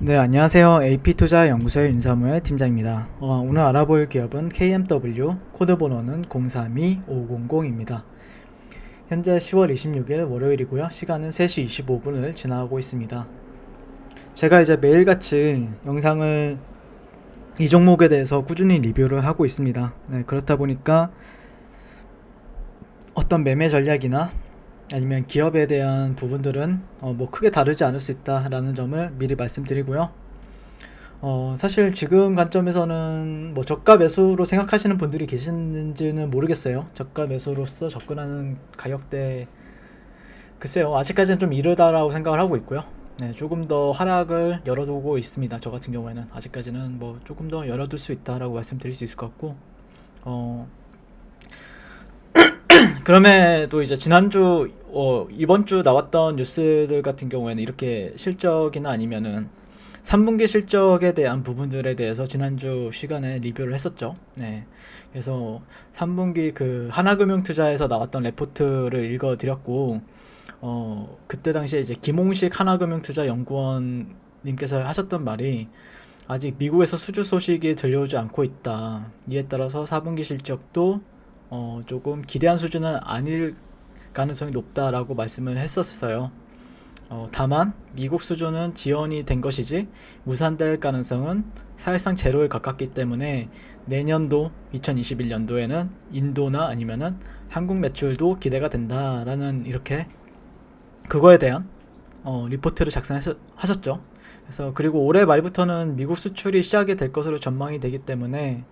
네, 안녕하세요. AP투자연구소의 윤사무의 팀장입니다. 오늘 알아볼 기업은 KMW, 코드 번호는 032500입니다. 현재 10월 26일 월요일이고요. 시간은 3시 25분을 지나고 있습니다. 제가 이제 매일같이 영상을 이 종목에 대해서 꾸준히 리뷰를 하고 있습니다. 네, 그렇다 보니까 어떤 매매 전략이나 아니면 기업에 대한 부분들은 뭐 크게 다르지 않을 수 있다라는 점을 미리 말씀드리고요. 사실 지금 관점에서는 뭐 저가 매수로 생각하시는 분들이 계시는지는 모르겠어요. 저가 매수로서 접근하는 가격대, 글쎄요, 아직까지는 좀 이르다라고 생각을 하고 있고요. 네, 조금 더 하락을 열어두고 있습니다. 저 같은 경우에는 아직까지는 뭐 조금 더 열어둘 수 있다라고 말씀드릴 수 있을 것 같고, 그럼에도 이제 지난주, 이번 주 나왔던 뉴스들 같은 경우에는 이렇게 실적이나 아니면은 3분기 실적에 대한 부분들에 대해서 지난주 시간에 리뷰를 했었죠. 네. 그래서 3분기 그 하나금융투자에서 나왔던 레포트를 읽어드렸고, 그때 당시에 이제 김홍식 하나금융투자연구원님께서 하셨던 말이 아직 미국에서 수주 소식이 들려오지 않고 있다. 이에 따라서 4분기 실적도 조금 기대한 수준은 아닐 가능성이 높다라고 말씀을 했었어요. 다만 미국 수준은 지연이 된 것이지 무산될 가능성은 사실상 제로에 가깝기 때문에 내년도 2021년도에는 인도나 아니면은 한국 매출도 기대가 된다라는 이렇게 그거에 대한 리포트를 작성하셨죠. 그래서 그리고 올해 말부터는 미국 수출이 시작이 될 것으로 전망이 되기 때문에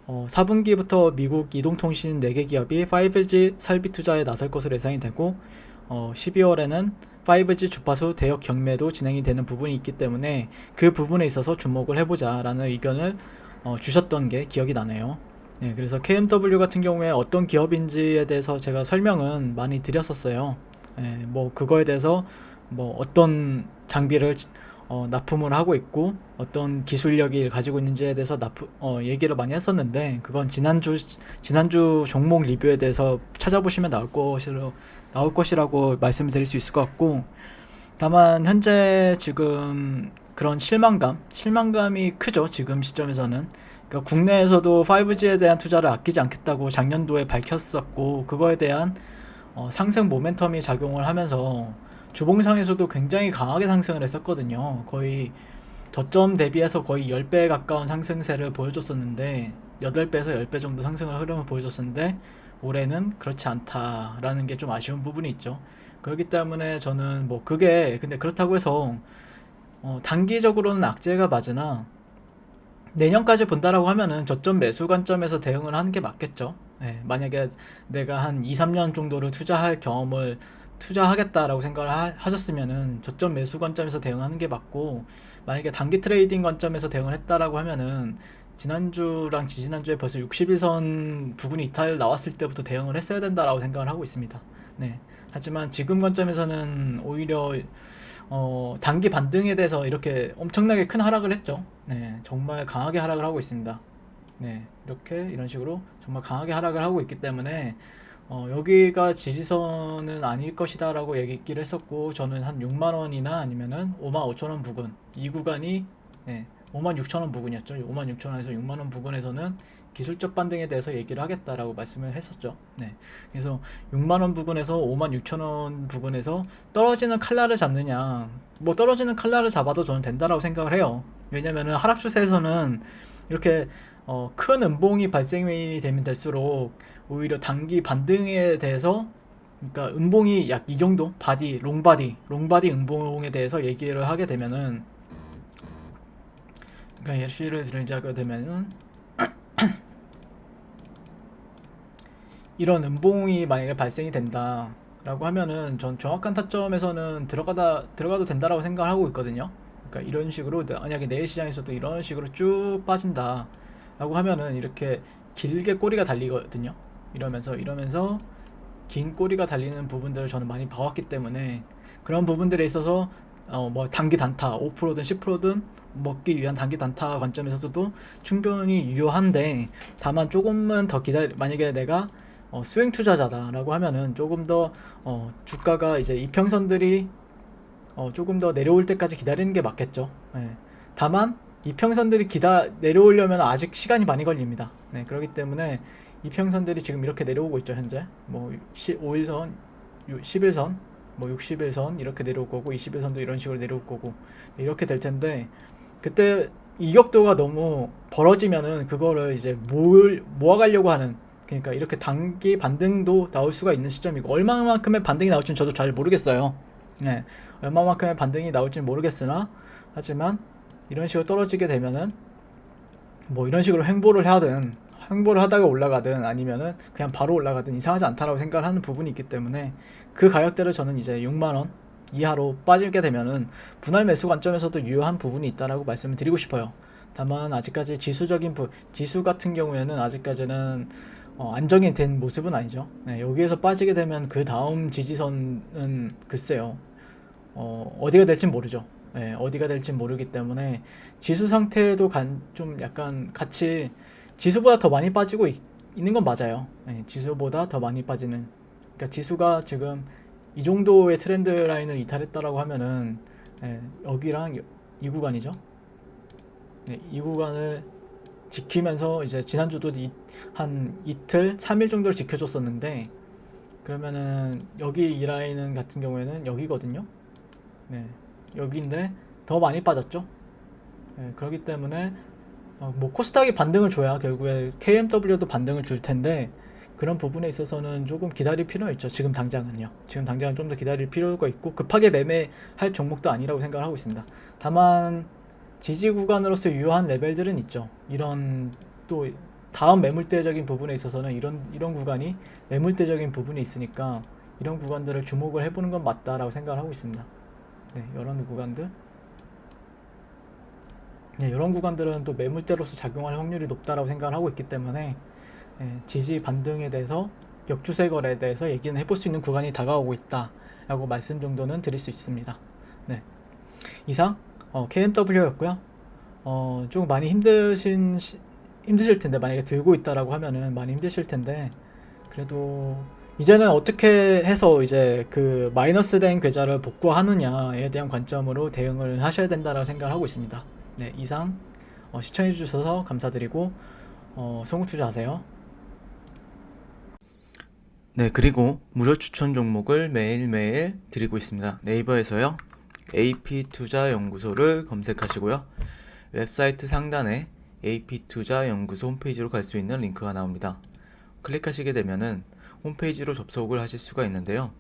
4분기부터 미국 이동통신 4개 기업이 5G 설비 투자에 나설 것으로 예상이 되고 12월에는 5G 주파수 대역 경매도 진행이 되는 부분이 있기 때문에 그 부분에 있어서 주목을 해보자 라는 의견을 주셨던 게 기억이 나네요. 네, 그래서 KMW 같은 경우에 어떤 기업인지에 대해서 제가 설명은 많이 드렸었어요. 네, 뭐 그거에 대해서 뭐 어떤 장비를 납품을 하고 있고 어떤 기술력이 가지고 있는지에 대해서 얘기를 많이 했었는데, 그건 지난주 종목 리뷰에 대해서 찾아보시면 나올 것이라고 말씀을 드릴 수 있을 것 같고, 다만 현재 지금 그런 실망감이 크죠. 지금 시점에서는. 그러니까 국내에서도 5G에 대한 투자를 아끼지 않겠다고 작년도에 밝혔었고, 그거에 대한 상승 모멘텀이 작용을 하면서 주봉상에서도 굉장히 강하게 상승을 했었거든요. 거의 저점 대비해서 거의 10배 가까운 상승세를 보여줬었는데, 8배에서 10배 정도 상승을 흐름을 보여줬었는데 올해는 그렇지 않다라는 게 좀 아쉬운 부분이 있죠. 그렇기 때문에 저는 뭐 그게 근데 그렇다고 해서 단기적으로는 악재가 맞으나 내년까지 본다라고 하면은 저점 매수 관점에서 대응을 하는 게 맞겠죠. 네, 만약에 내가 한 2, 3년 정도를 투자할 경험을 투자하겠다라고 생각을 하셨으면은 저점 매수 관점에서 대응하는 게 맞고, 만약에 단기 트레이딩 관점에서 대응을 했다라고 하면은 지난주랑 지지난주에 벌써 61선 부근 이탈 나왔을 때부터 대응을 했어야 된다라고 생각을 하고 있습니다. 네. 하지만 지금 관점에서는 오히려 단기 반등에 대해서 이렇게 엄청나게 큰 하락을 했죠. 네, 정말 강하게 하락을 하고 있습니다. 네, 이런 식으로 정말 강하게 하락을 하고 있기 때문에 여기가 지지선은 아닐 것이다 라고 얘기를 했었고, 저는 한 6만원이나 아니면은 55,000원 부근, 이 구간이, 네, 56,000원 부근이었죠. 56,000원에서 6만원 부근에서는 기술적 반등에 대해서 얘기를 하겠다라고 말씀을 했었죠. 네, 그래서 6만원 부근에서 56,000원 부근에서 떨어지는 칼날을 잡느냐, 뭐 떨어지는 칼날을 잡아도 저는 된다라고 생각을 해요. 왜냐면은 하락 추세에서는 이렇게 큰 음봉이 발생이 되면 될수록 오히려 단기 반등에 대해서, 그러니까 음봉이 약 이 정도 롱바디 음봉에 대해서 얘기를 하게 되면은, 그러니까 예시를 들자게 되면은 이런 음봉이 만약에 발생이 된다 라고 하면은 전 정확한 타점에서는 들어가도 된다라고 생각을 하고 있거든요. 그러니까 이런 식으로 만약에 내일 시장에서도 이런 식으로 쭉 빠진다 라고 하면은 이렇게 길게 꼬리가 달리거든요. 이러면서 긴 꼬리가 달리는 부분들을 저는 많이 봐왔기 때문에, 그런 부분들에 있어서 뭐 단기 단타 5%든 10%든 먹기 위한 단기 단타 관점에서도 충분히 유효한데, 다만 조금은 더 만약에 내가 수익 투자자다라고 하면은 조금 더 주가가 이제 이평선들이 조금 더 내려올 때까지 기다리는 게 맞겠죠. 예. 다만 이평선들이 내려오려면 아직 시간이 많이 걸립니다. 네, 그렇기 때문에 이평선들이 지금 이렇게 내려오고 있죠. 현재 뭐 5일선, 11선, 뭐 60일선 이렇게 내려올 거고 20일선도 이런 식으로 내려올 거고 이렇게 될 텐데, 그때 이격도가 너무 벌어지면은 그거를 이제 모아가려고 하는, 그러니까 이렇게 단기 반등도 나올 수가 있는 시점이고, 얼마만큼의 반등이 나올지는 저도 잘 모르겠어요. 네, 얼마만큼의 반등이 나올지는 모르겠으나, 하지만 이런 식으로 떨어지게 되면은 뭐 이런 식으로 횡보를 하다가 올라가든 아니면은 그냥 바로 올라가든 이상하지 않다라고 생각을 하는 부분이 있기 때문에, 그 가격대를 저는 이제 6만원 이하로 빠지게 되면은 분할 매수 관점에서도 유효한 부분이 있다라고 말씀을 드리고 싶어요. 다만 아직까지 지수 같은 경우에는 아직까지는 안정이 된 모습은 아니죠. 네, 여기에서 빠지게 되면 그 다음 지지선은 글쎄요, 어디가 될진 모르죠. 네, 어디가 될진 모르기 때문에 지수 상태도 좀 약간 같이 지수보다 더 많이 빠지고 있는 건 맞아요. 네, 지수보다 더 많이 빠지는, 그러니까 지수가 지금 이 정도의 트렌드 라인을 이탈했다라고 하면은, 여기랑 이 구간이죠. 네, 이 구간을 지키면서 이제 지난주도 한 이틀, 3일 정도를 지켜줬었는데, 그러면은 여기 이 라인은 같은 경우에는 여기거든요. 네, 여기인데 더 많이 빠졌죠. 네, 그렇기 때문에 뭐 코스닥이 반등을 줘야 결국에 KMW도 반등을 줄 텐데, 그런 부분에 있어서는 조금 기다릴 필요가 있죠. 지금 당장은요. 지금 당장은 좀 더 기다릴 필요가 있고, 급하게 매매할 종목도 아니라고 생각을 하고 있습니다. 다만 지지 구간으로서 유효한 레벨들은 있죠. 이런 또 다음 매물대적인 부분에 있어서는 이런 구간이 매물대적인 부분이 있으니까 이런 구간들을 주목을 해보는 건 맞다라고 생각을 하고 있습니다. 네, 이런 구간들. 네, 이런 구간들은 또 매물대로서 작용할 확률이 높다라고 생각을 하고 있기 때문에, 지지 반등에 대해서, 역추세 거래에 대해서 얘기는 해볼 수 있는 구간이 다가오고 있다 라고 말씀 정도는 드릴 수 있습니다. 네, 이상 KMW였고요. 조금 많이 힘드실 텐데, 만약에 들고 있다라고 하면은 많이 힘드실 텐데, 그래도 이제는 어떻게 해서 이제 그 마이너스 된 계좌를 복구하느냐에 대한 관점으로 대응을 하셔야 된다라고 생각을 하고 있습니다. 네, 이상 시청해 주셔서 감사드리고, 송구투자 하세요. 네, 그리고 무료 추천 종목을 매일매일 드리고 있습니다. 네이버에서요, AP투자연구소를 검색하시고요. 웹사이트 상단에 AP투자연구소 홈페이지로 갈 수 있는 링크가 나옵니다. 클릭하시게 되면은 홈페이지로 접속을 하실 수가 있는데요.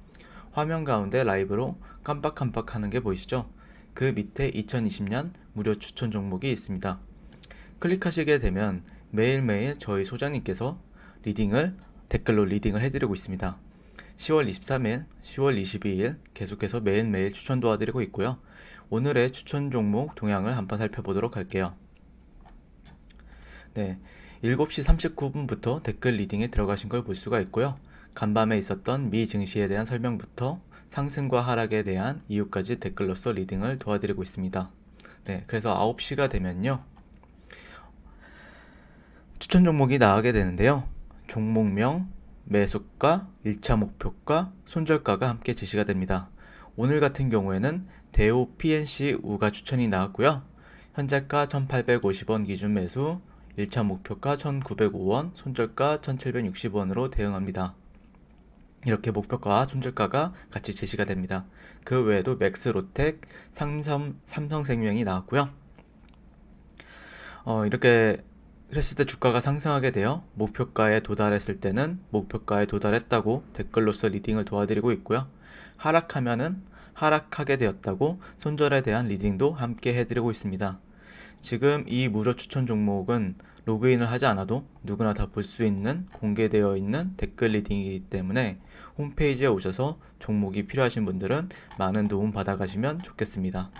화면 가운데 라이브로 깜빡깜빡 하는 게 보이시죠? 그 밑에 2020년 무료 추천 종목이 있습니다. 클릭하시게 되면 매일매일 저희 소장님께서 댓글로 리딩을 해드리고 있습니다. 10월 23일, 10월 22일 계속해서 매일매일 추천 도와드리고 있고요. 오늘의 추천 종목 동향을 한번 살펴보도록 할게요. 네, 7시 39분부터 댓글 리딩에 들어가신 걸 볼 수가 있고요. 간밤에 있었던 미 증시에 대한 설명부터 상승과 하락에 대한 이유까지 댓글로서 리딩을 도와드리고 있습니다. 네, 그래서 9시가 되면요, 추천 종목이 나가게 되는데요. 종목명, 매수가, 1차 목표가, 손절가가 함께 제시가 됩니다. 오늘 같은 경우에는 대우 PNC 우가 추천이 나왔고요. 현재가 1850원 기준 매수, 1차 목표가 1905원, 손절가 1760원으로 대응합니다. 이렇게 목표가와 손절가가 같이 제시가 됩니다. 그 외에도 맥스로텍, 삼성생명이 나왔고요. 이렇게 그랬을 때 주가가 상승하게 되어 목표가에 도달했을 때는 목표가에 도달했다고 댓글로서 리딩을 도와드리고 있고요. 하락하면은 하락하게 되었다고 손절에 대한 리딩도 함께 해드리고 있습니다. 지금 이 무료 추천 종목은 로그인을 하지 않아도 누구나 다 볼 수 있는 공개되어 있는 댓글 리딩이기 때문에 홈페이지에 오셔서 종목이 필요하신 분들은 많은 도움 받아가시면 좋겠습니다.